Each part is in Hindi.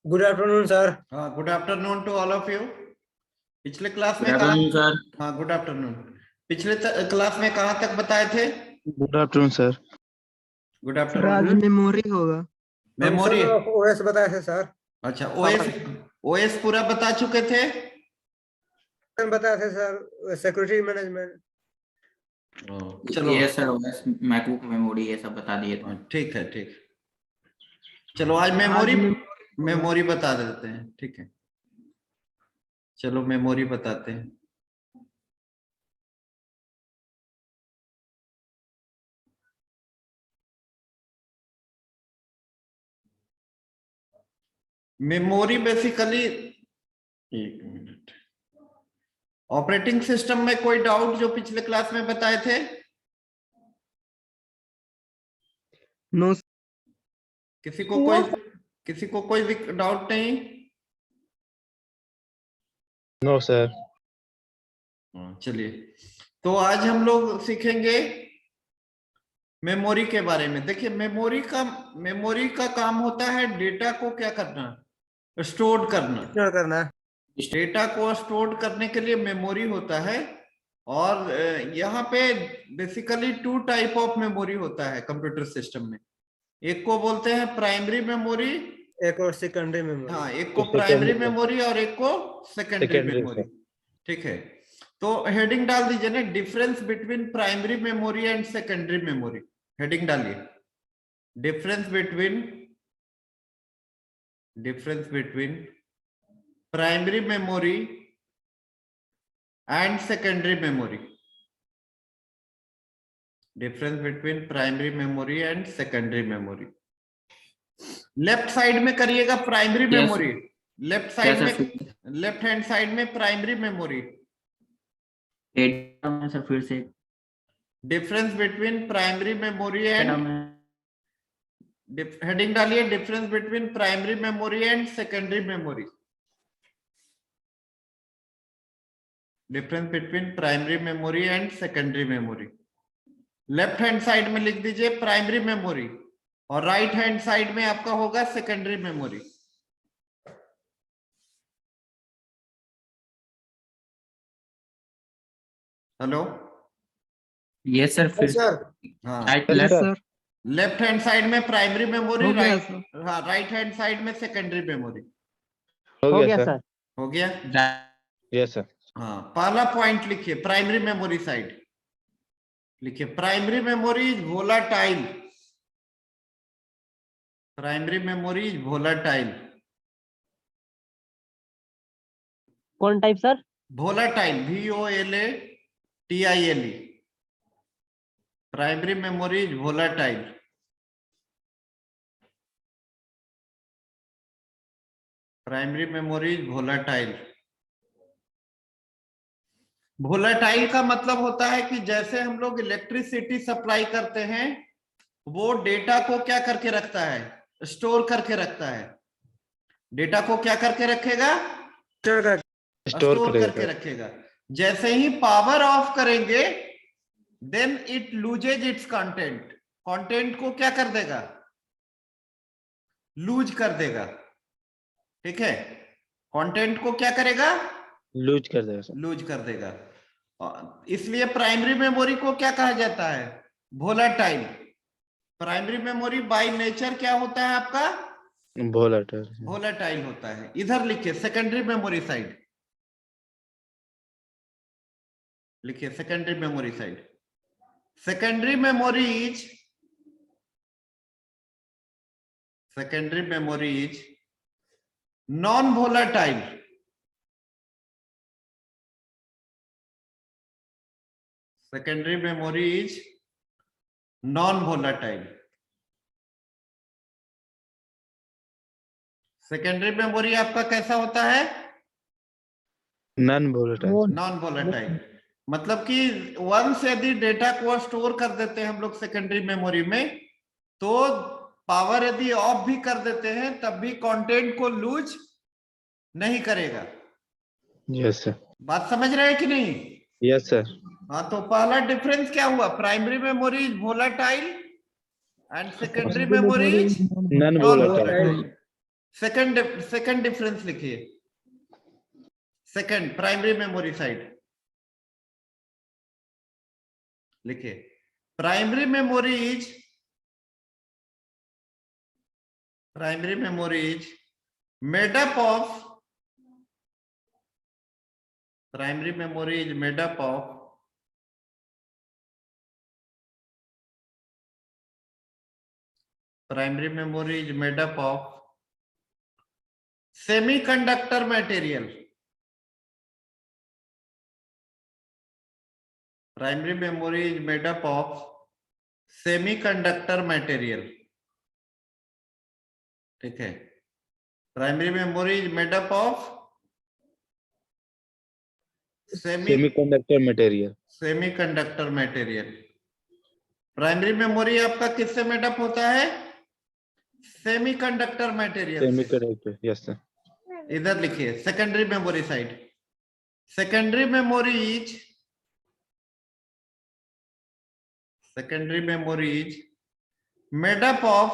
Good afternoon sir. हाँ, good afternoon to all of you. पिछले क्लास में सर। हाँ, गुड आफ्टरनून। पिछले क्लास में कहाँ तक बताए थे? Good afternoon sir. गुड आज आफ्टरनून। मेमोरी होगा। मेमोरी। ओएस बताए थे सर। अच्छा, ओएस पूरा बता चुके थे। बताए थे सर, सिक्योरिटी मैनेजमेंट। चलो, ये सर ओएस मैकबुक मेमोरी ये सब बता दिए थे। ठीक है, ठीक। चलो आज मेमोरी बता देते हैं। ठीक है, चलो मेमोरी बताते हैं। मेमोरी बेसिकली, एक मिनट, ऑपरेटिंग सिस्टम में कोई डाउट जो पिछले क्लास में बताए थे? नो। किसी को कोई डाउट नहीं? No sir. चलिए, तो आज हम लोग सीखेंगे मेमोरी के बारे में। देखिए, मेमोरी का काम होता है डेटा को क्या करना, स्टोर करना। डेटा को स्टोर करने के लिए मेमोरी होता है। और यहाँ पे बेसिकली 2 टाइप ऑफ मेमोरी होता है कंप्यूटर सिस्टम में। एक को बोलते हैं प्राइमरी मेमोरी, एक और सेकेंडरी मेमोरी। हाँ, एक को प्राइमरी मेमोरी और एक को सेकेंडरी मेमोरी। ठीक है, तो हेडिंग डाल दीजिए ना, difference between primary memory and secondary memory. Heading डालिए, difference between primary memory and secondary memory. Difference between primary memory and secondary memory. Left side में करिएगा primary memory. Left hand side में प्राइमरी मेमोरी। सर फिर से difference between primary memory and, heading डालिए, difference between primary memory and secondary memory. Difference between primary memory and secondary memory. Left hand side में लिख दीजिए प्राइमरी मेमोरी और राइट हैंड साइड में आपका होगा secondary memory. Hello, yes sir फिर सर, हाँ, लेफ्ट हैंड साइड में primary memory, right hand side में सेकेंडरी मेमोरी। हो गया सर। हो गया? Yes sir. हाँ, पहला पॉइंट लिखिए, प्राइमरी मेमोरी साइड लिखिए, primary memory is volatile. Primary memory is volatile. कौन type sir? Volatile, VOLATILE। Primary memory is volatile. Primary memory is volatile. Volatile का मतलब होता है कि जैसे हम लोग इलेक्ट्रिसिटी सप्लाई करते हैं, वो डेटा को क्या करके रखता है, स्टोर करके रखता है। डेटा को क्या करके रखेगा, स्टोर करके रखेगा। जैसे ही पावर ऑफ करेंगे, then it loses its content. Content को क्या कर देगा, लूज कर देगा। ठीक है, कंटेंट को क्या करेगा, लूज कर देगा। लूज कर देगा। इसलिए प्राइमरी मेमोरी को क्या कहा जाता है, volatile. Primary memory by nature क्या होता है आपका, वोलाटाइल होता है। इधर लिखिए सेकेंडरी मेमोरी साइड, लिखिए secondary memory side. Secondary memory is non volatile. Secondary memory is non volatile. Secondary memory आपका कैसा होता है, नॉन वोलाटाइल। मतलब कि वंस यदि डेटा को स्टोर कर देते हैं हम लोग सेकेंडरी मेमोरी में, तो पावर यदि ऑफ भी कर देते हैं तब भी कंटेंट को लूज नहीं करेगा। Yes sir. बात समझ रहे हैं कि नहीं? Yes sir. हाँ, तो पहला डिफरेंस क्या हुआ, primary memory is volatile and secondary memory is non volatile. Second difference लिखिए। सेकंड प्राइमरी मेमोरी साइड लिखिए। Primary memory is made up of primary memory is made up of semiconductor material. Primary memory is made up of semiconductor material. ठीक है। Primary memory is made up of semiconductor material. Primary memory आपका किससे मेडअप होता है? Semiconductor material. Semiconductor, yes sir. इधर लिखिए secondary memory side. Secondary memory is made up of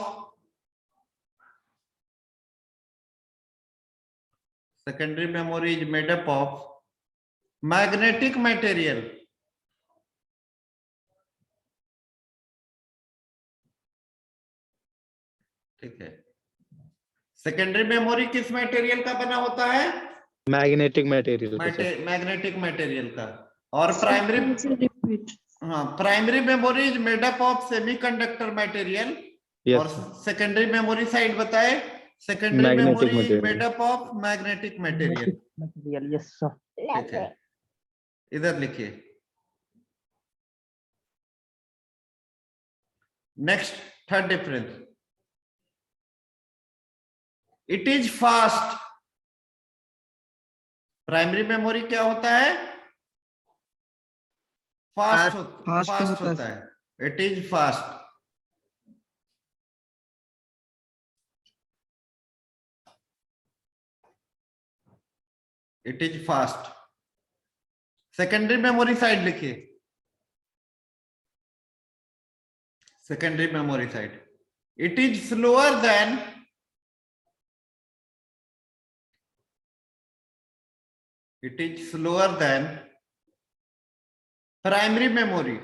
magnetic material. ठीक है। सेकेंडरी मेमोरी किस मटेरियल का बना होता है? Magnetic material. मैग्नेटिक मटेरियल का। और primary memory is made up of semiconductor material. और सेकेंडरी मेमोरी साइड बताए, secondary memory is made up of magnetic material. Material, yes sir. ठीक है। इधर लिखिए। Next third difference, it is fast. Primary memory क्या होता है? फास्ट होता है। It is fast. Secondary memory side लिखिए। Secondary memory side, it is slower than primary memory.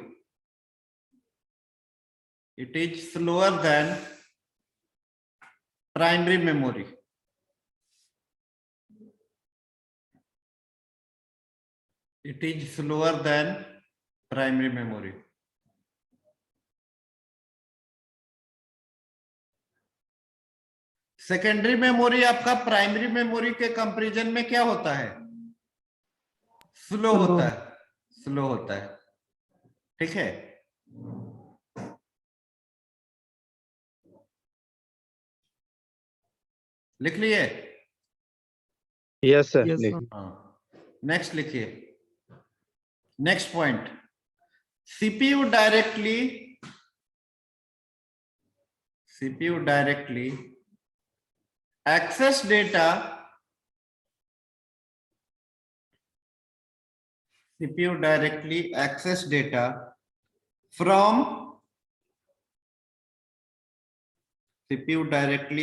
It is slower than primary memory. Secondary memory आपका प्राइमरी मेमोरी के कंपैरिजन में क्या होता है? स्लो होता है। ठीक है। लिख लिए? Yes sir. नेक्स्ट लिखिए। Next point, CPU directly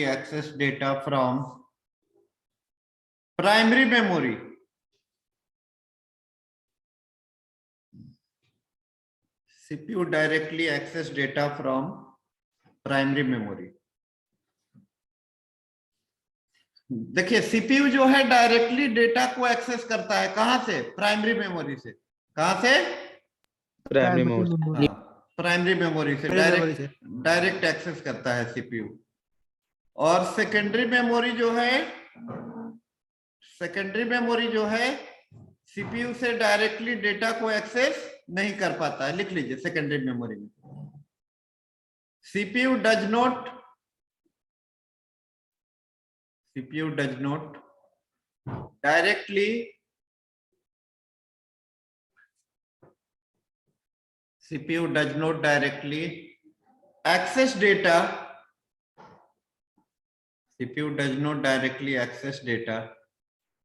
access data from primary memory. CPU directly access data from primary memory. देखिए सीपीयू जो है डायरेक्टली डेटा को एक्सेस करता है। कहां से? प्राइमरी मेमोरी से। कहां से? प्राइमरी मेमोरी से डायरेक्ट एक्सेस करता है सीपीयू। और सेकेंडरी मेमोरी जो है सीपीयू से डायरेक्टली डेटा को एक्सेस नहीं कर पाता है। लिख लीजिए सेकेंडरी मेमोरी में CPU does not directly access data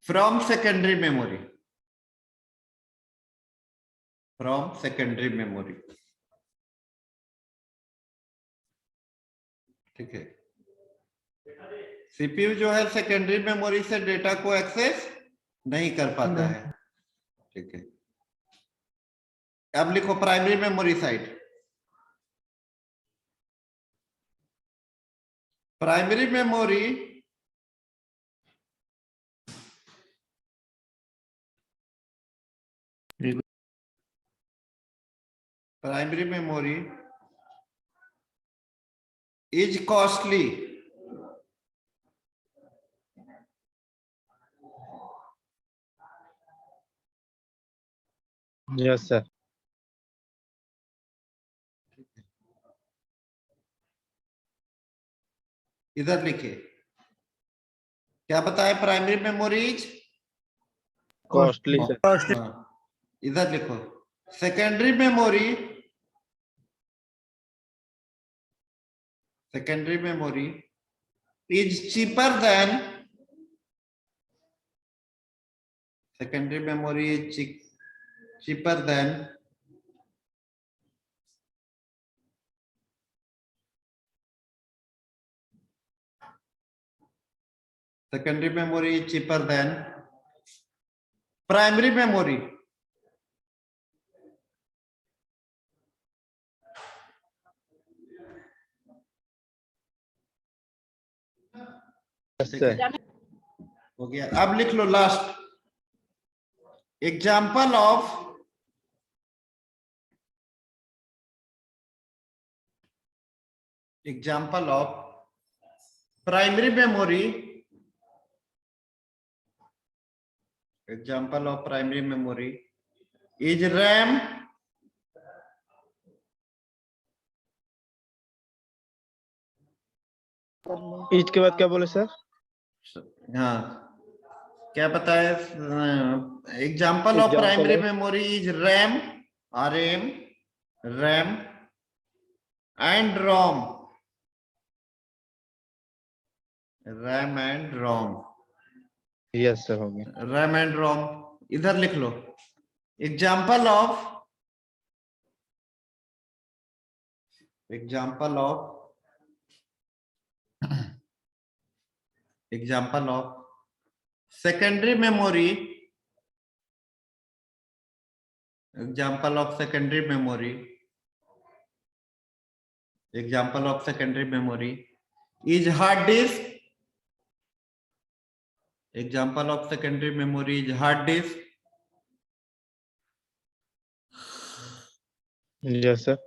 from secondary memory. ठीक है। सीपीयू जो है सेकेंडरी मेमोरी से डेटा को एक्सेस नहीं कर पाता है। ठीक है, अब लिखो primary memory side. Primary memory is costly Yes, sir. इधर लिखिए, क्या बताया? Primary memory is Costly, sir. इधर लिखो secondary memory is cheaper than cheaper than primary memory. Yes, sir. हो गया। अब लिख लो last example of primary memory. Example of primary memory is RAM Each के बाद क्या बोले सर? हाँ क्या बताया? Example of primary memory is RAM RAM and ROM. RAM and ROM. Yes, sir. हो गया। रैम एंड रोम इधर लिख लो। Example of secondary memory. Example of secondary memory is hard disk. Example of secondary memory is hard disk. Yes, sir.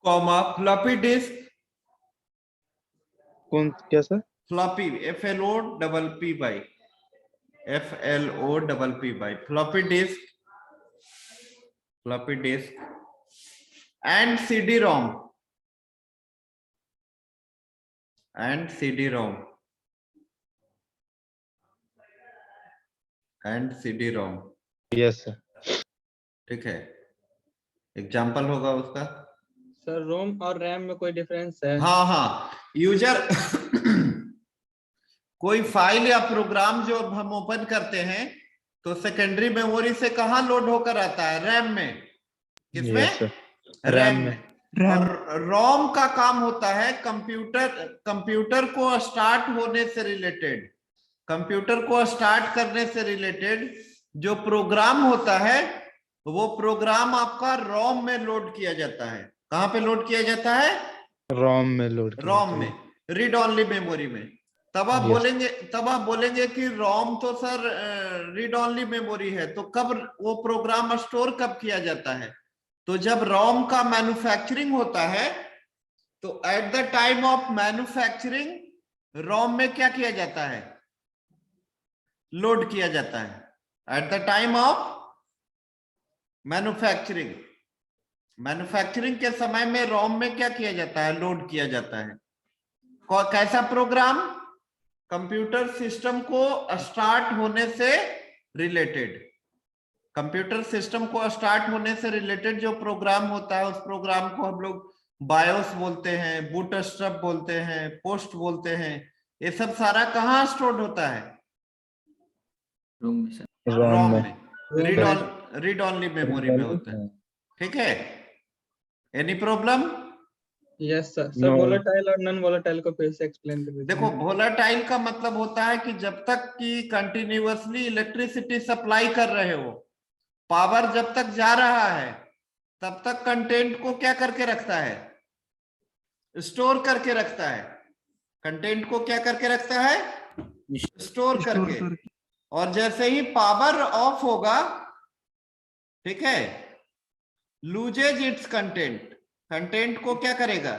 Comma floppy disc. कौन क्या sir? Floppy FLOPPY floppy disk and CD ROM। Yes, sir. ठीक है, एग्जाम्पल होगा उसका। सर रोम और रैम में कोई डिफरेंस है? हाँ यूजर कोई फाइल या प्रोग्राम जो हम ओपन करते हैं तो सेकेंडरी मेमोरी से कहाँ लोड होकर आता है? रैम में। किसमें? Yes, sir. रैम RAM में। और रोम का काम होता है कंप्यूटर को स्टार्ट होने से रिलेटेड, कंप्यूटर को स्टार्ट करने से रिलेटेड जो प्रोग्राम होता है वो प्रोग्राम आपका रोम में लोड किया जाता है। कहाँ पे लोड किया जाता है? ROM में लोड रोम में, रीड ओनली मेमोरी में। तब आप बोलेंगे कि रोम तो सर रीड ओनली मेमोरी है, तो कब वो प्रोग्राम स्टोर कब किया जाता है? तो जब रोम का मैन्युफैक्चरिंग होता है तो at the time of manufacturing ROM में क्या किया जाता है? लोड किया जाता है। At the time of manufacturing के समय में रोम में क्या किया जाता है? लोड किया जाता है। कैसा प्रोग्राम? कंप्यूटर सिस्टम को स्टार्ट होने से रिलेटेड, जो प्रोग्राम होता है उस प्रोग्राम को हम लोग बायोस बोलते हैं, बूटस्ट्रैप बोलते हैं, पोस्ट बोलते हैं। ये सब सारा कहाँ स्टोर्ड होता है? रूम में सर। ROM में। रीड ओनली मेमोरी में होता है। ठीक है, any problem? Yes sir. Sir No. Volatile और नॉन वोलेटाइल को फिर से एक्सप्लेन कर दीजिए। देखो वोलेटाइल का मतलब होता है कि जब तक कि कंटिन्यूअसली इलेक्ट्रिसिटी सप्लाई कर रहे हो, पावर जब तक जा रहा है तब तक कंटेंट को क्या करके रखता है, स्टोर करके रखता है। कंटेंट को क्या करके रखता है, स्टोर स्टोर करके। करके। और जैसे ही पावर ऑफ होगा, ठीक है, लूजेज इट्स कंटेंट, कंटेंट को क्या करेगा,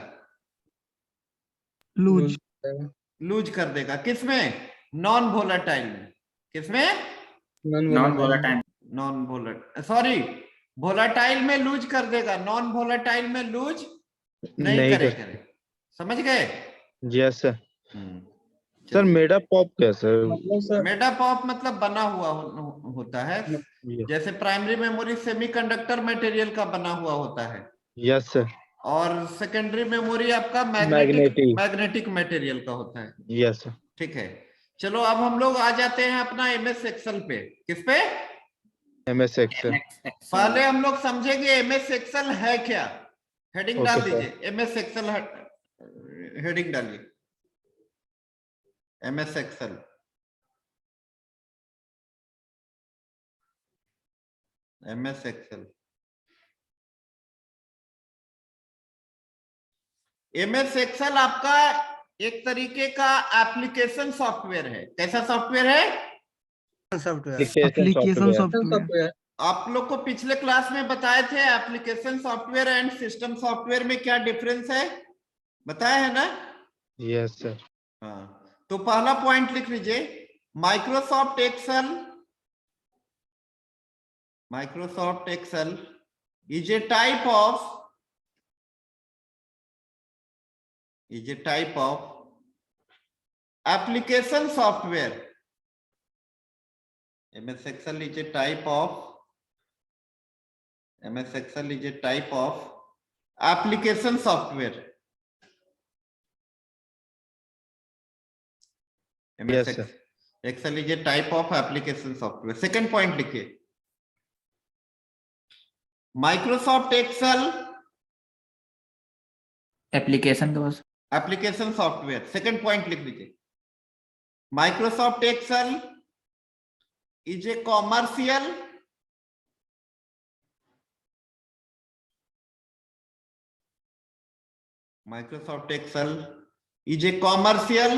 लूज। लूज कर देगा। किसमें, नॉन वोलेटाइल में। किसमें, non volatile. Non volatile, sorry, volatile में लूज कर देगा, नॉन वोलेटाइल में लूज नहीं नहीं करेगा। समझ गए? Yes sir. सर मेडा पॉप क्या सर? मतलब सर मेडअप ऑफ मतलब बना हुआ होता है। जैसे प्राइमरी मेमोरी सेमीकंडक्टर मटेरियल का बना हुआ होता है, यस सर। और सेकेंडरी मेमोरी आपका Magnetic. मैग्नेटिक मटेरियल का होता है। Yes sir. ठीक है, चलो अब हम लोग आ जाते हैं अपना एमएस एक्सेल पे। किस पे? MS Excel। पहले हम लोग समझेंगे एमएस एक्सेल है क्या। हेडिंग Okay, डाल sir. दीजिए, एमएस एक्सेल हेडिंग डालिए, MS Excel. MS Excel, MS Excel आपका एक तरीके का एप्लीकेशन सॉफ्टवेयर है। कैसा सॉफ्टवेयर है? Software. Application software. Software. Software. आप लोग को पिछले क्लास में बताए थे application software and system software में क्या डिफरेंस है, बताया है ना? Yes sir. हाँ, तो पहला पॉइंट लिख लीजिए, Microsoft Excel, Microsoft Excel is a type of, is a type of application software. MS Excel is a type of, MS Excel is a type of application software. Yes, sir. Excel is a type of application software. Second point लिखिए, Microsoft Excel एप्लीकेशन का बस एप्लीकेशन सॉफ्टवेयर। सेकंड पॉइंट लिख लीजिए, Microsoft Excel is a commercial, Microsoft Excel is a commercial,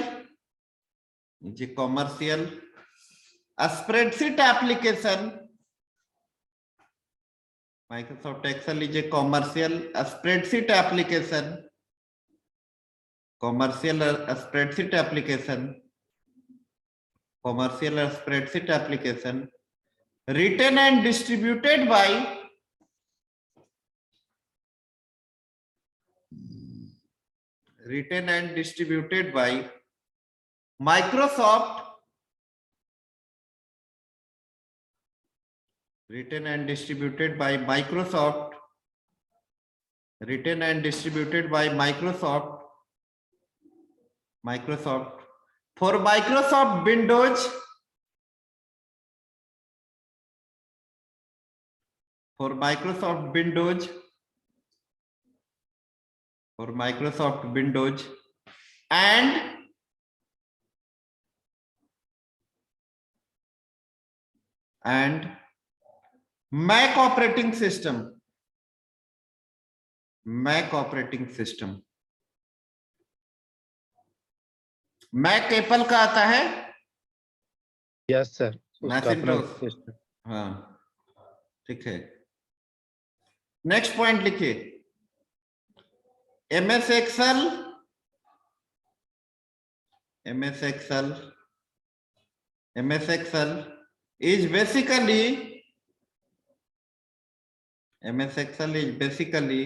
is a commercial spreadsheet application. Microsoft Excel is a commercial spreadsheet application, commercial spreadsheet application, commercial spreadsheet application written and distributed by Microsoft, written and distributed by Microsoft, written and distributed by Microsoft for Microsoft Windows, for Microsoft Windows, for Microsoft Windows and Mac operating system, Mac operating system। Mac Apple का आता है। Yes sir. उसका अपना मैसिंटोश। सिस्टम। हाँ, ठीक है। नेक्स्ट पॉइंट लिखिए, MS Excel, MS Excel, MS Excel is basically, MS Excel is basically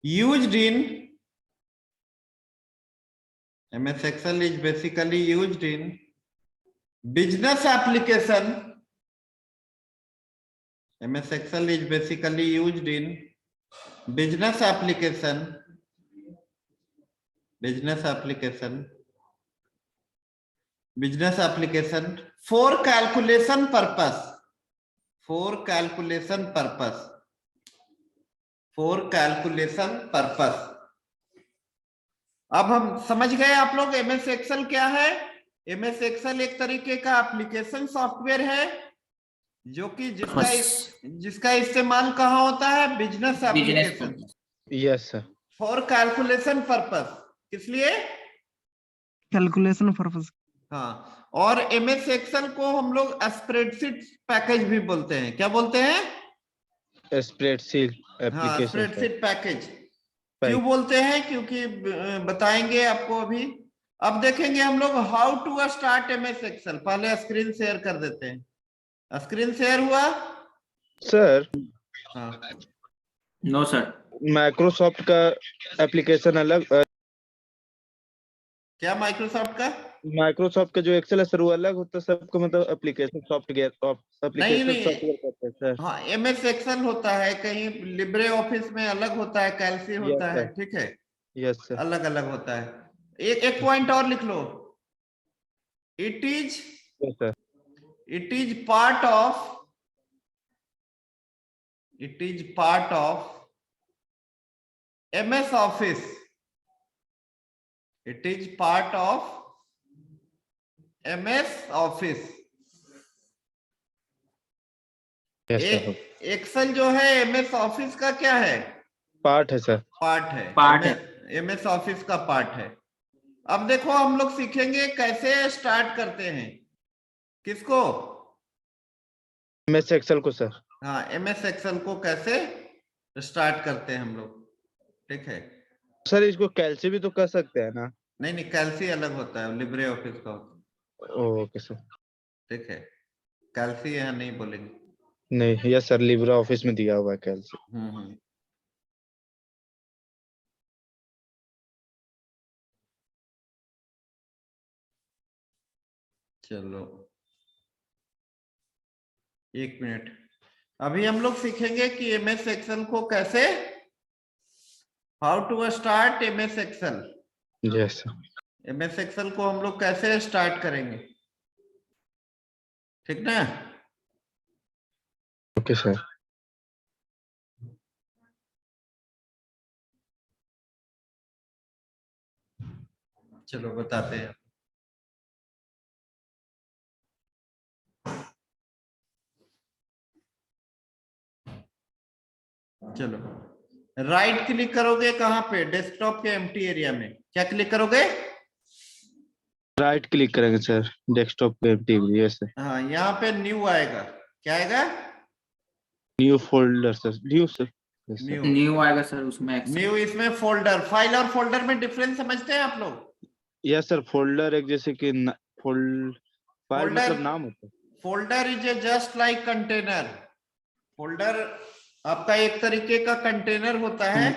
used in, MS Excel is basically used in business application. MS Excel is basically used in business application, business application, business application for calculation purpose, for calculation purpose, for calculation purpose। अब हम समझ गए आप लोग एमएस एक्सेल क्या है। एमएस एक्सेल एक तरीके का एप्लीकेशन सॉफ्टवेयर है जो कि जिसका इस्तेमाल कहाँ होता है, business application yes sir. For calculation purpose. किस लिए? Calculation purpose. हाँ, और एमएस एक्सेल को हम लोग स्प्रेडशीट पैकेज भी बोलते हैं। क्या बोलते हैं? स्प्रेडशीट हाँ, एप्लीकेशन स्प्रेडशीट पैकेज। क्यों बोलते हैं? क्योंकि बताएंगे आपको अभी। अब देखेंगे हम लोग how to start MS Excel. पहले स्क्रीन शेयर कर देते हैं। स्क्रीन शेयर हुआ सर। हाँ। No sir. माइक्रोसॉफ्ट का एप्लीकेशन अलग, क्या माइक्रोसॉफ्ट का? माइक्रोसॉफ्ट का जो एक्सेल है सर वो अलग होता है सबको, मतलब एप्लीकेशन सॉफ्टवेयर नहीं एप्लीकेशन सॉफ्टवेयर करते हैं सर। हाँ, एमएस एक्सेल होता है, कहीं लिब्रे ऑफिस में अलग होता है, कैल्सी होता है, ठीक है, यस सर। अलग अलग होता है। एक पॉइंट और लिख लो। It is yes sir. it is part of MS Office. It is part of MS Office. Yes sir. Excel जो है MS ऑफिस का क्या है? पार्ट है सर। पार्ट है। MS ऑफिस का पार्ट है। अब देखो हम लोग सीखेंगे कैसे स्टार्ट करते हैं। किसको? एमएस एक्सेल को सर। हाँ, MS एक्सेल को कैसे स्टार्ट करते हैं हम लोग, ठीक है। सर इसको कैल्सी भी तो कर सकते हैं ना? नहीं नहीं, कैल्सी अलग होता है, लिब्रे ऑफिस का होता है। Okay sir. ठीक है, कैल्सी यहाँ नहीं बोलेंगे। नहीं, यस सर, लिब्रा ऑफिस में दिया हुआ है कैल्सी। चलो एक मिनट। अभी हम लोग सीखेंगे कि एमएस एक्सेल को कैसे, how to start MS Excel. Yes sir. MS Excel को हम लोग कैसे स्टार्ट करेंगे, ठीक ना? Okay sir. चलो बताते हैं। चलो राइट क्लिक करोगे कहां पे? डेस्कटॉप के एम्प्टी एरिया में। क्या क्लिक करोगे? राइट क्लिक करेंगे सर, डेस्कटॉप पे एम्प्टी। Yes sir. हाँ, यहाँ पे न्यू आएगा। क्या आएगा? New folder sir. New sir. New आएगा सर उसमें। न्यू इसमें फोल्डर। फाइल और फोल्डर में डिफरेंस समझते हैं आप लोग? Yes sir. फोल्डर एक जैसे कि फाइल मतलब नाम होता है। Folder is just like container. Folder आपका एक तरीके का कंटेनर होता है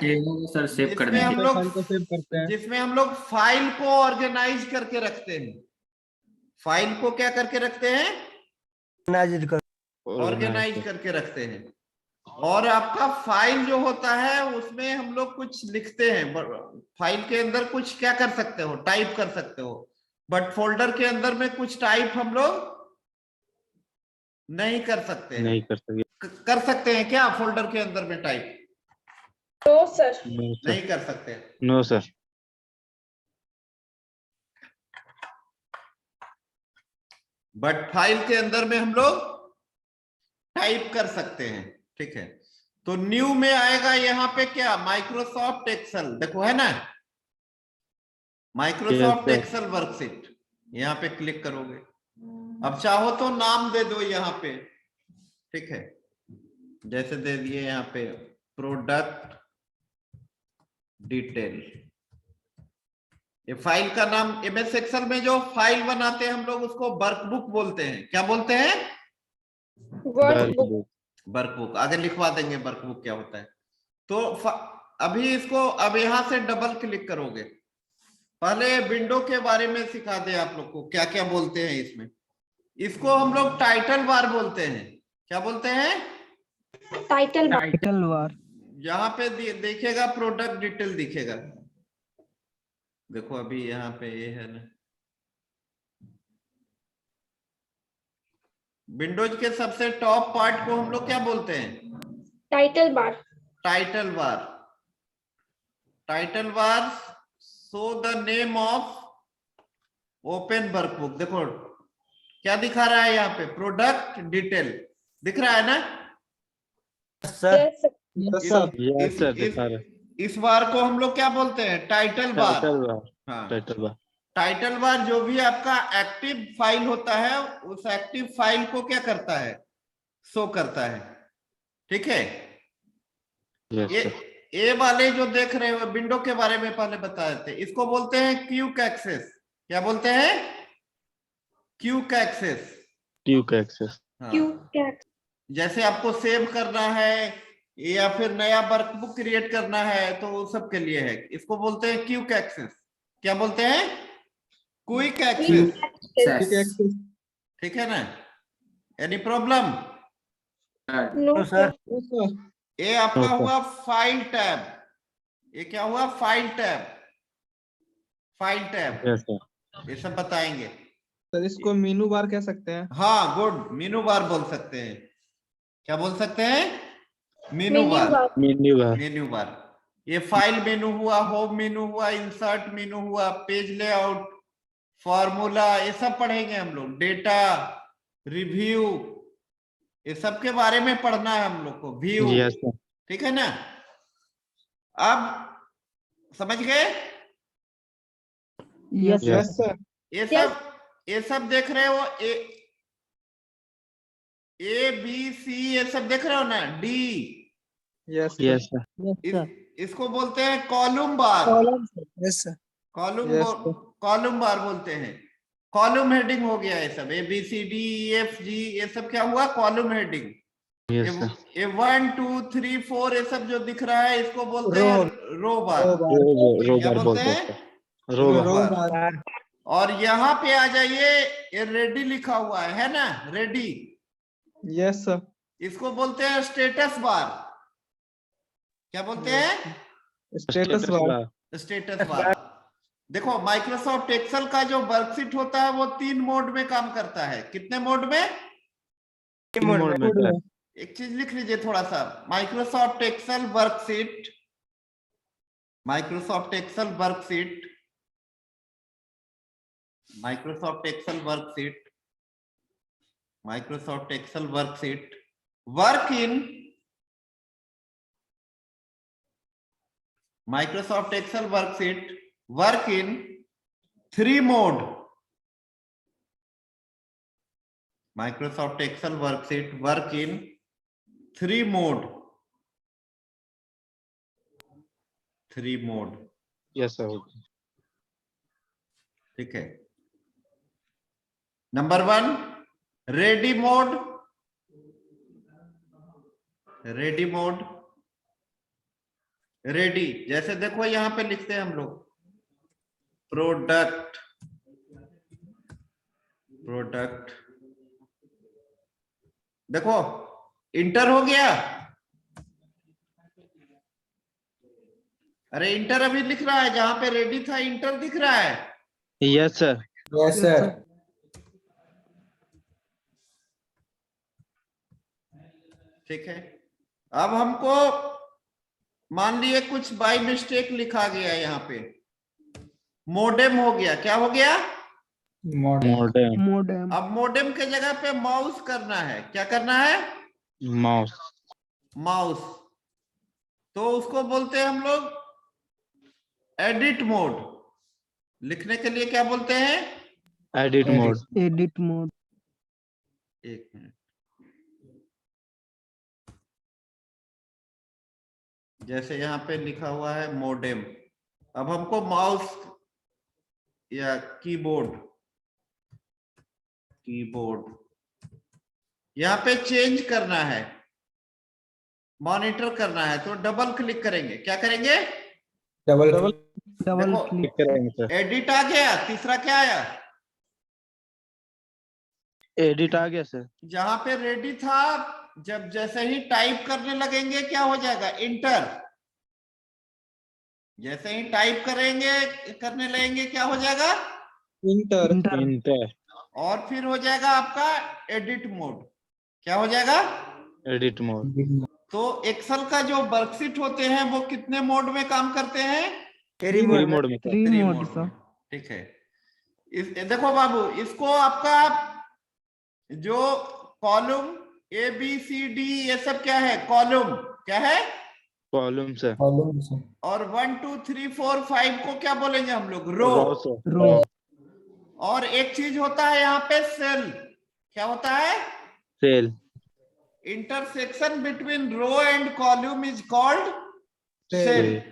सर सेव करने जिसमें हम के लिए। लोग फाइल को सेव करते हैं। जिसमें हम लोग फाइल को ऑर्गेनाइज करके रखते हैं। फाइल को क्या करके रखते हैं? ऑर्गेनाइज करके रखते हैं। और आपका फाइल जो होता है उसमें हम लोग कुछ लिखते हैं। फाइल के अंदर कुछ क्या कर सकते हो? टाइप कर सकते हो। बट फोल्डर के अंदर में कुछ टाइप हम लोग नहीं कर सकते हैं। नहीं कर सकते। कर सकते हैं क्या फोल्डर के अंदर में टाइप? No sir. नहीं कर सकते। No sir. बट फाइल के अंदर में हम लोग टाइप कर सकते हैं, ठीक है। तो न्यू में आएगा यहाँ पे क्या? Microsoft Excel. देखो है ना, माइक्रोसॉफ्ट एक्सेल वर्कशीट। यहाँ पे क्लिक करोगे। अब चाहो तो नाम दे दो यहाँ पे, ठीक है। जैसे दे दिए यहाँ पे प्रोडक्ट डिटेल। ये फाइल का नाम, एमएस एक्सेल में जो फाइल बनाते हैं हम लोग उसको वर्कबुक बोलते हैं। क्या बोलते हैं? वर्कबुक। वर्कबुक। आगे लिखवा देंगे वर्कबुक क्या होता है। तो अभी इसको अब यहां से डबल क्लिक करोगे। पहले विंडो के बारे में सिखा दे आप लोग को, क्या क्या बोलते हैं इसमें। इसको हम लोग टाइटल बार बोलते हैं। क्या बोलते हैं? Title bar. Title bar. यहाँ पे देखेगा प्रोडक्ट डिटेल दिखेगा। देखो अभी यहाँ पे ये है ना, विंडोज के सबसे टॉप पार्ट को हम लोग क्या बोलते हैं? Title bar. Title bar. Title bar show the name of open workbook. देखो क्या दिखा रहा है यहाँ पे, प्रोडक्ट डिटेल दिख रहा है ना। Sir Yes, sir. Yes, इस- sir. यस सर इस- दिखा रहे इस बार को हम लोग क्या बोलते हैं, टाइटल बार। टाइटल बार हाँ, टाइटल बार टाइटल बार जो भी आपका एक्टिव फाइल होता है उस एक्टिव फाइल को क्या करता है, शो करता है। ठीक है, यस ये सर ए वाले जो देख रहे हो विंडो के बारे में पहले बताए थे, इसको बोलते हैं क्यूक एक्सेस। क्या बोलते हैं, क्यूक एक्सेस। क्यूक एक्सेस हाँ, Q cat. जैसे आपको सेव करना है या फिर नया वर्कबुक क्रिएट करना है तो वो सब के लिए है, इसको बोलते हैं क्यूक एक्सेस। क्या बोलते हैं, क्विक एक्सेस। Quick access. ठीक है ना, any problem. No, No, sir. sir. Yes, sir. ये आपका Okay. हुआ फाइल टैब। ये क्या हुआ, file tab. File tab yes sir ये सब बताएंगे। सर इसको मीनू बार कह सकते हैं। हाँ गुड, मीनू बार बोल सकते हैं। क्या बोल सकते हैं, मीनू Menu बार। bar. Menu bar menu bar, ये फाइल मेनू हुआ, होम मेनू हुआ, इंसर्ट मेनू हुआ, पेज लेआउट, फॉर्मूला, ये सब पढ़ेंगे हम लोग। डेटा, रिव्यू, ये सब के बारे में पढ़ना है हम लोग को। व्यू, यस सर ठीक है ना। अब समझ गए, Yes, Yes, sir. ये सब देख रहे हो, ए बी सी ये सब देख रहे हो ना, D. Yes, sir. Yes sir Yes, sir. इसको बोलते हैं column bar. Column, sir. Yes, sir. Yes, sir. Column bar बोलते हैं। कॉलम हेडिंग हो गया ये सब, A B C D E F G, ये सब क्या हुआ, कॉलम हेडिंग। यस सर ये 1 2 3 4 ये सब जो दिख रहा है इसको बोलते हैं रो बार। रो क्या बार बोलते बोलते हैं, हैं रो रो बार बार। Sir. और यहाँ पे आ जाइए, ये रेडी लिखा हुआ है ना, रेडी। Yes, sir. इसको बोलते हैं स्टेटस बार। क्या बोलते हैं, Status bar. Status bar. देखो माइक्रोसॉफ्ट एक्सेल का जो वर्कशीट होता है वो 3 मोड में काम करता है। कितने मोड में, मोड में सर एक चीज लिख लीजिए थोड़ा सा, Microsoft Excel worksheet, Microsoft Excel worksheet, Microsoft Excel worksheet, Microsoft Excel worksheet, work in Microsoft Excel worksheet, work in 3 mode. Microsoft Excel worksheet work in 3 mode. 3 mode, yes sir ठीक है। Number 1 ready mode, ready mode, ready. जैसे देखो यहां पे लिखते हैं हम लोग प्रोडक्ट, प्रोडक्ट, देखो इंटर हो गया। अरे इंटर अभी लिख रहा है, जहां पे रेडी था इंटर दिख रहा है। Yes sir Yes, sir. ठीक है, अब हमको मान लिए कुछ बाय मिस्टेक लिखा गया यहाँ पे, मोडेम हो गया। क्या हो गया, मोडेम modem, अब मोडेम के जगह पे माउस करना है। क्या करना है, माउस माउस। तो उसको बोलते हैं हम लोग एडिट मोड। लिखने के लिए क्या बोलते हैं, एडिट मोड edit mode, एक मिनट, जैसे यहाँ पे लिखा हुआ है मोडेम। अब हमको माउस या कीबोर्ड, कीबोर्ड यहाँ पे चेंज करना है, मॉनिटर करना है, तो डबल क्लिक करेंगे। क्या करेंगे, Double. double देखो, click, करेंगे सर एडिट आ गया। तीसरा क्या आया, एडिट आ गया सर जहां पे रेडी था, जब जैसे ही टाइप करने लगेंगे क्या हो जाएगा, इंटर। जैसे ही टाइप करेंगे करने लगेंगे क्या हो जाएगा, Enter. enter, इंटर और फिर हो जाएगा आपका एडिट मोड। क्या हो जाएगा, एडिट मोड तो एक्सेल का जो वर्कशीट होते हैं वो कितने मोड में काम करते हैं, Carry Free mode मोड में Free Free mode, mode sir. में, ठीक है। देखो बाबू, इसको आपका जो column A B C D ये सब क्या है, कॉलम क्या है, कॉलम से column से और 1 2 3 4 5 को क्या बोलेंगे हम लोग, रो। रो से Row. और एक चीज होता है यहाँ पे सेल, क्या होता है, cell intersection between row and column is called cell.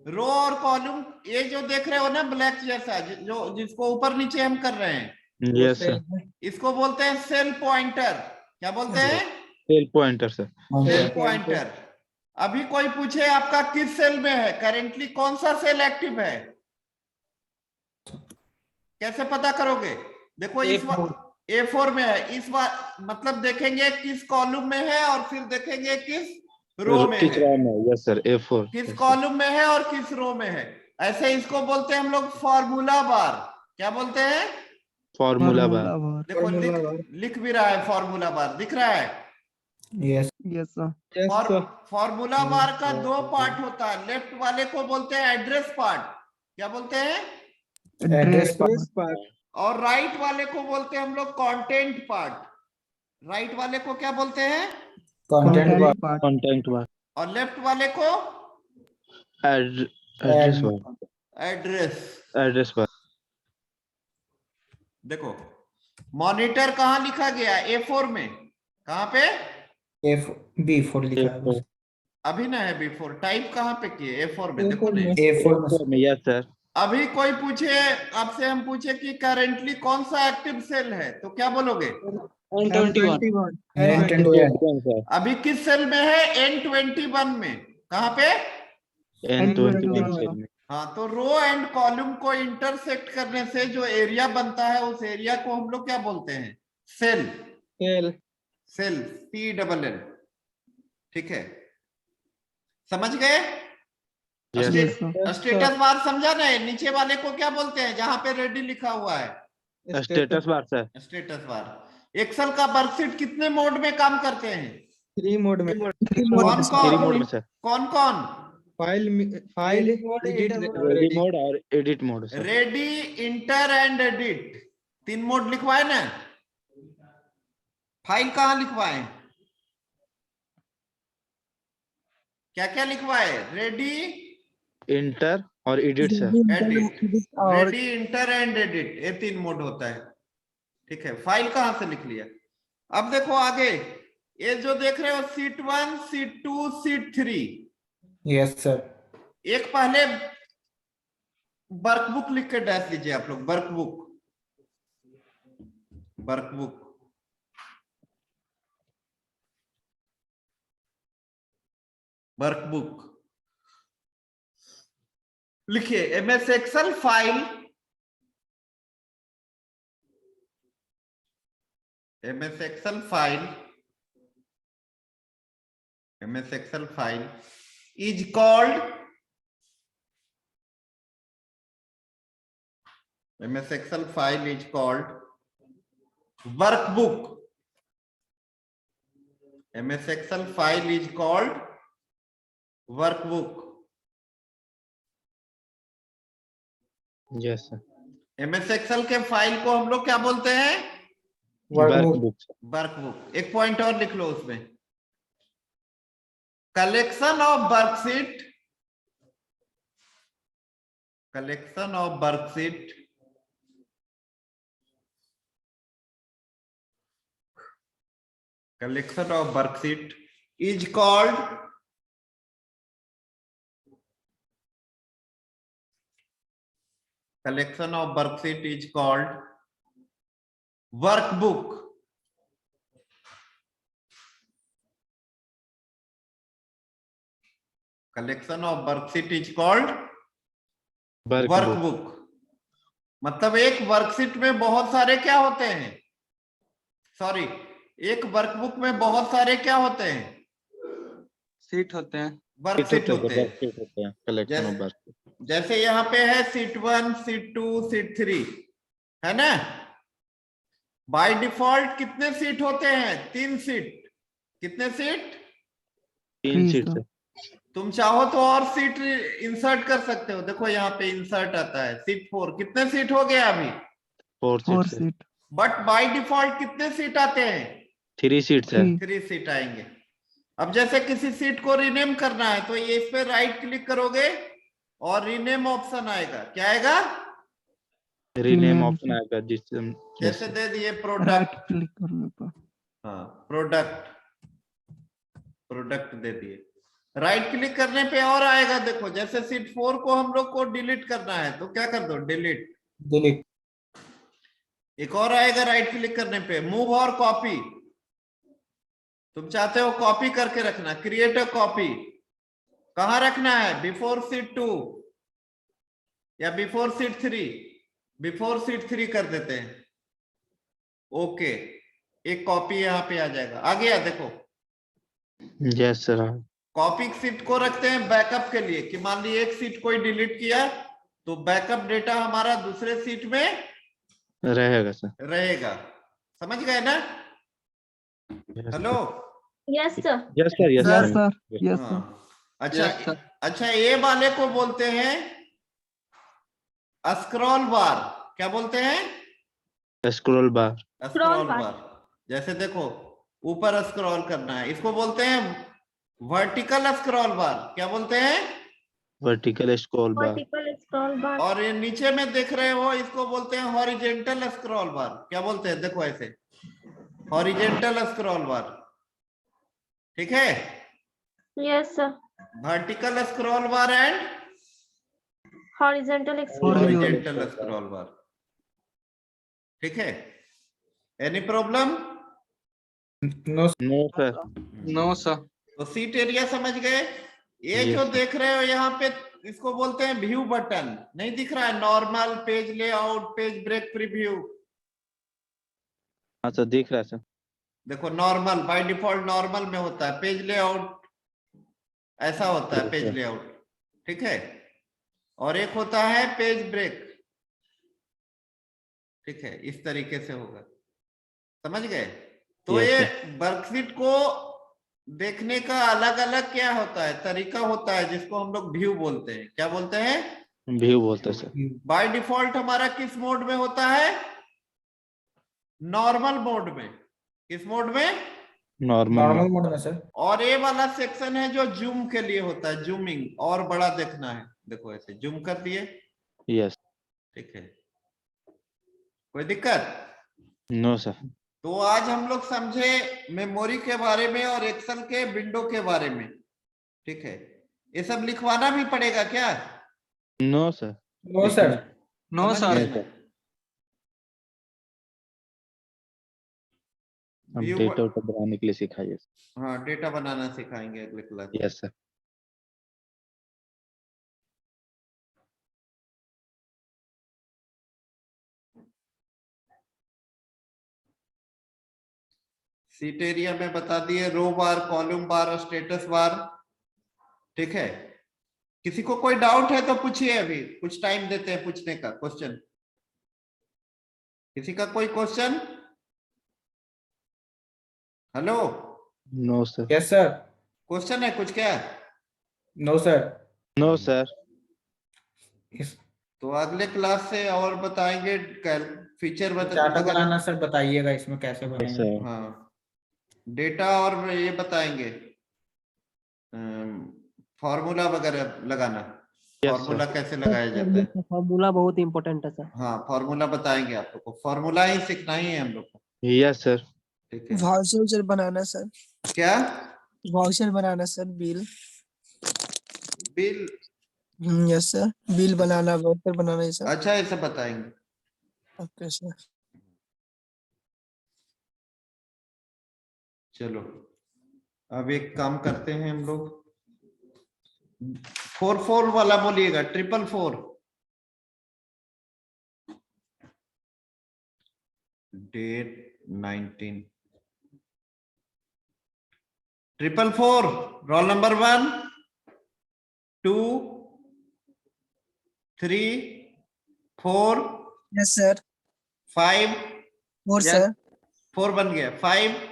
Row और कॉलम ये जो देख रहे हो ना ब्लैक जैसा, जो जिसको ऊपर नीचे हम कर रहे हैं, यस सर, इसको बोलते हैं सेल पॉइंटर। क्या बोलते हैं, cell pointer sir. Cell pointer. अभी कोई पूछे आपका किस सेल में है, करेंटली कौन सा सेल एक्टिव है, कैसे पता करोगे, देखो इस A4 में है, इस बार मतलब देखेंगे किस कॉलम में है और फिर देखेंगे किस रो में किस है, रो में? यस सर, A4 किस कॉलम में है और किस रो में है। ऐसे इसको बोलते हैं हम लोग फॉर्मूला बार। क्या बोलते हैं, फार्मूला बार। Formula bar. देखो फॉर्मूला बार। लिख भी रहा है, फॉर्मूला बार दिख रहा है। yes Yes, sir. Yes, sir. Formula bar का दो पार्ट होता है, लेफ्ट वाले को बोलते हैं एड्रेस पार्ट, क्या बोलते हैं, Address part. Address part. और राइट वाले को बोलते हैं हम लोग कंटेंट पार्ट। राइट वाले को क्या बोलते हैं, content bar. part. कंटेंट बार, और लेफ्ट वाले को एड्रेस बार, एड्रेस। बार। देखो मॉनिटर कहाँ लिखा गया, A4 में, कहाँ पे, B4 लिखा है बस। अभी ना है B4, टाइप कहाँ पे किए, A4 में, देखो नहीं। A4 में यस सर। अभी कोई पूछे आपसे, हम पूछे कि करेंटली कौन सा एक्टिव सेल है, तो क्या बोलोगे, N21. N21 अभी किस सेल में है, N21 में, कहाँ पे, N21 सेल में। हाँ, तो रो एंड कॉलम को इंटरसेक्ट करने से जो एरिया बनता है उस एरिया को हम लोग क्या बोलते हैं, सेल। L. सेल CLL, ठीक है, समझ गए। Yes, Yes, sir. Status bar समझा ना, नीचे वाले को क्या बोलते हैं, जहां पे रेडी लिखा हुआ है, status bar sir. Status bar. Excel का वर्कशीट कितने मोड में काम करते हैं, 3 मोड में. कौन थ्री मोड कौन, में सर, कौन, फाइल एडिट रेडी मोड और edit mode sir. Ready, inter and edit, 3 mode लिखवाए ना। फाइल कहाँ लिखवाए, क्या क्या लिखवाए, रेडी, इंटर और edit sir. Edit, ready, inter and edit, ये 3 मोड होता है, ठीक है। फाइल कहां से लिख लिया। अब देखो आगे, ये जो देख रहे हो sheet 1, sheet 2, sheet 3, yes sir एक पहले वर्कबुक लिख के डैश लीजिए आप लोग, वर्कबुक, वर्कबुक, वर्कबुक लिखिए, MS Excel file, MS Excel file, MS Excel file is called, MS Excel file is called workbook, MS Excel file is called workbook, yes sir. MS Excel के फाइल को हम लोग क्या बोलते हैं, workbook वर्कबुक। एक पॉइंट और लिख लो उसमें, collection of worksheet, collection of worksheet collection of worksheet is called collection of worksheet is called workbook, collection of worksheet is called workbook. मतलब एक वर्कशीट में बहुत सारे क्या होते हैं, सॉरी, एक वर्कबुक में बहुत सारे क्या होते हैं, सीट होते हैं, वर्कशीट होते हैं। Collection of worksheet. जैसे यहाँ पे है शीट 1, शीट 2, शीट 3, है ना। बाय डिफॉल्ट कितने सीट होते हैं, 3 सीट। कितने सीट, 3 सीट सर। तुम चाहो तो और सीट इंसर्ट कर सकते हो। देखो यहाँ पे इंसर्ट आता है सीट 4। कितने सीट हो गया अभी? 4 4 seat seat but by default कितने सीट आते हैं? 3 सीट सर 3 3 सीट आएंगे। अब जैसे किसी सीट को रीनेम करना है तो ये इस पे राइट क्लिक करोगे और रीनेम ऑप्शन आएगा। क्या आएगा? रीनेम ऑप्शन आएगा जिससे जैसे दे दिए राइट प्रोडक्ट। क्लिक करने पर हाँ प्रोडक्ट दे दिए। राइट क्लिक करने पे और आएगा। देखो जैसे सीट 4 को हम लोग को डिलीट करना है तो क्या कर दो? डिलीट। डिलीट। एक और आएगा राइट क्लिक करने पे, मूव और कॉपी। तुम चाहते हो कॉपी करके रखना, क्रिएट अ कॉपी। कहां रखना है? बिफोर सीट 2 या बिफोर सीट 3? बिफोर सीट 3 कर देते हैं। ओके, एक कॉपी यहां पे आ जाएगा। आ गया देखो। यस सर कॉपी सीट को रखते हैं बैकअप के लिए कि मान ली एक सीट कोई डिलीट किया तो बैकअप डेटा हमारा दूसरे सीट में रहेगा सर रहेगा। समझ गए ना? Hello? Yes, sir. Yes sir yes yes sir sir yes sir हाँ। अच्छा Yes, sir. अच्छा, ये वाले को बोलते हैं स्क्रॉल बार। क्या बोलते हैं? स्क्रॉल बार स्क्रॉल bar. बार। जैसे देखो ऊपर स्क्रॉल करना है, इसको बोलते हैं वर्टिकल स्क्रॉल बार। क्या बोलते हैं? वर्टिकल स्क्रॉल बार Vertical scroll bar. और ये नीचे में देख रहे हो इसको बोलते हैं हॉरिजेंटल स्क्रॉल बार। क्या बोलते हैं? देखो ऐसे हॉरिजेंटल स्क्रॉल बार। ठीक है? Yes, sir. Vertical scroll bar and Horizontal scroll. Horizontal scroll bar. ठीक है? Any problem? No no sir No, sir. तो सीट एरिया समझ गए। ये Yes, जो sir. देख रहे हो यहाँ पे इसको बोलते हैं व्यू बटन। नहीं दिख रहा है? Normal, page layout, page break, preview. हाँ सर दिख रहा है सर देखो नॉर्मल बाय डिफॉल्ट नॉर्मल में होता है, पेज लेआउट ऐसा होता है, पेज लेआउट। ठीक है? और एक होता है पेज ब्रेक। ठीक है? इस तरीके से होगा। समझ गए? तो Yes, ये वर्कशीट को देखने का अलग अलग क्या होता है? तरीका होता है जिसको हम लोग व्यू बोलते हैं। क्या बोलते हैं? व्यू बोलते हैं सर बाय डिफॉल्ट हमारा किस मोड में होता है? नॉर्मल मोड में। किस मोड में? नॉर्मल नॉर्मल मोड में सर। और ये वाला सेक्शन है जो जूम के लिए होता है, जूमिंग और बड़ा देखना है। देखो ऐसे जूम कर दिए। यस ठीक है? कोई दिक्कत? नो सर तो आज हम लोग समझे मेमोरी के बारे में और एक्सेल के विंडो के बारे में। ठीक है? ये सब लिखवाना भी पड़ेगा क्या? No sir no sir. No, समझ sir. गए ना? हम View डेटा उटा बनाने के लिए सिखाइए हाँ, डेटा बनाना सिखाएंगे अगले क्लास में। यस सर सीट एरिया में बता दिए, रो बार, कॉलम बार, स्टेटस बार। ठीक है? किसी को कोई डाउट है तो पूछिए, अभी कुछ टाइम देते हैं पूछने का क्वेश्चन। किसी का कोई question? Hello? No sir yes sir. Question है कुछ क्या? No sir. नो सर तो अगले क्लास से और बताएंगे, फीचर चार्ट बनाना सर बताइएगा इसमें कैसे यस बनाएंगे। सर हाँ, डेटा और ये बताएंगे, फॉर्मूला वगैरह लगाना। Yes, फॉर्मूला कैसे लगाया जाता है? फॉर्मूला बहुत इंपॉर्टेंट है सर। हाँ, फॉर्मूला बताएंगे आप लोग को। फॉर्मूला ही सीखना ही है हम लोग को। यस सर ठीक है? वाउचर बनाना सर, क्या? वाउचर बनाना sir, bill. Bill? Yes sir, bill बनाना, वाउचर बनाना है सर। अच्छा, ये सब बताएंगे। Okay sir. चलो अब एक काम करते हैं हम लोग। 4 वाला बोलिएगा, 444। Date 19। 444 roll number 1 2 3 4 yes sir. 5 और सर 4 बन गया। 5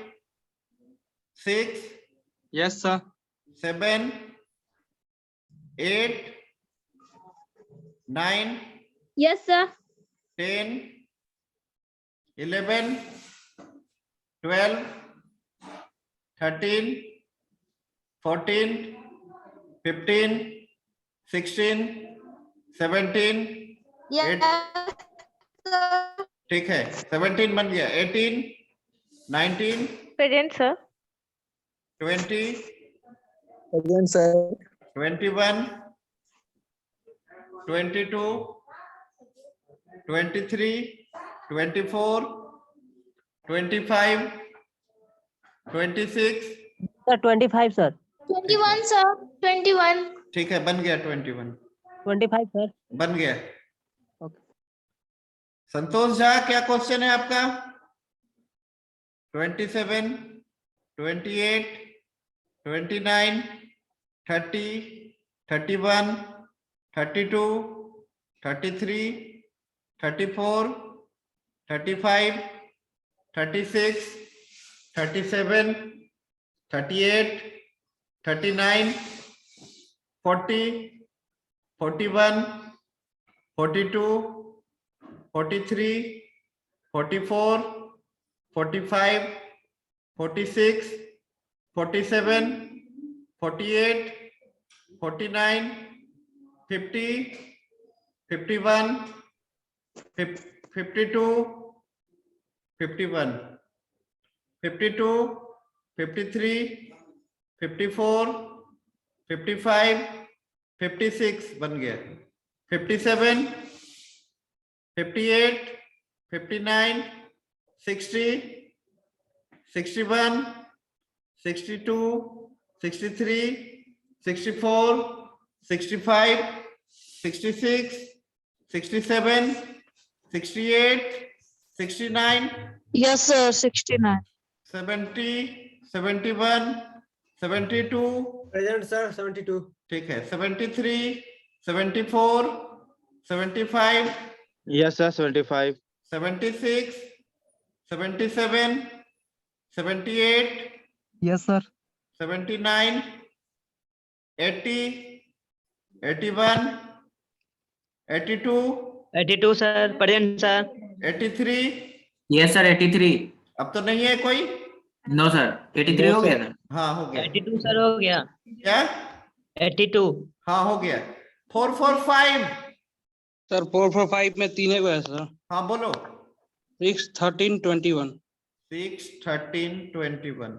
6 Yes, sir. 7 8, 9, Yes, sir. 10, 11, 12, 13, 14, 15, 16, 17, Yes, sir. ठीक है 17 बन गया, 18, 19, Present, sir. 20, Present, sir. 21, 22, 23, 24, 25, 26, Sir, 25, sir. 21, sir. 21. ठीक है बन गया 21, 25, sir. बन गया। Okay. संतोष झा क्या क्वेश्चन है आपका? 27, 28, 29, 30, 31, 32, 33, 34, 35, 36, 37, 38, 39, 40, 41, 42, 43, 44, 45, 46, 47, 48, 49, 50, 51, 52, 51, 52, 53, 54, 55, 56 बन गया, 57, 58, 59, 60, 61, 62, 63, 64, 65, 66, 67, 68, 69, Yes, sir. 69. 70, 71, 72, Present, sir. 72. ठीक है 73, 74, 75, Yes, sir. 75. 76, 77, 78, Yes, sir. 79, 80, 81, 82, 82, sir. Present, sir. 83, yes sir 83। अब तो नहीं है कोई? नो सर 83 हो गया सर। हाँ हो गया। 82, sir, हो गया। क्या? 82. हाँ हो गया। 445, सर 445 में तीन है सर। हाँ बोलो। 6, 13, 21। 6, 13, 21,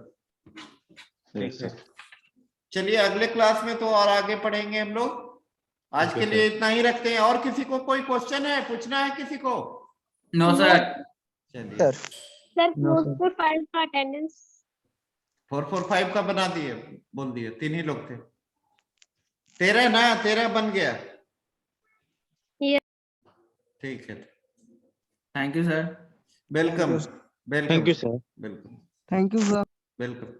ठीक Yes, है। sir. चलिए अगले क्लास में तो और आगे पढ़ेंगे हम लोग। आज के लिए इतना ही रखते हैं। और किसी को कोई क्वेश्चन है, पूछना है किसी को? No sir. चलिए Sir. Sir, No, sir. 445 का attendance. 445 का बना दिए, बोल दिए, तीन ही लोग थे। 13 ना, 13 बन गया। Yes. ठीक है, thank you sir. Welcome Thank welcome Thank you, sir. Welcome Thank you, sir. Welcome.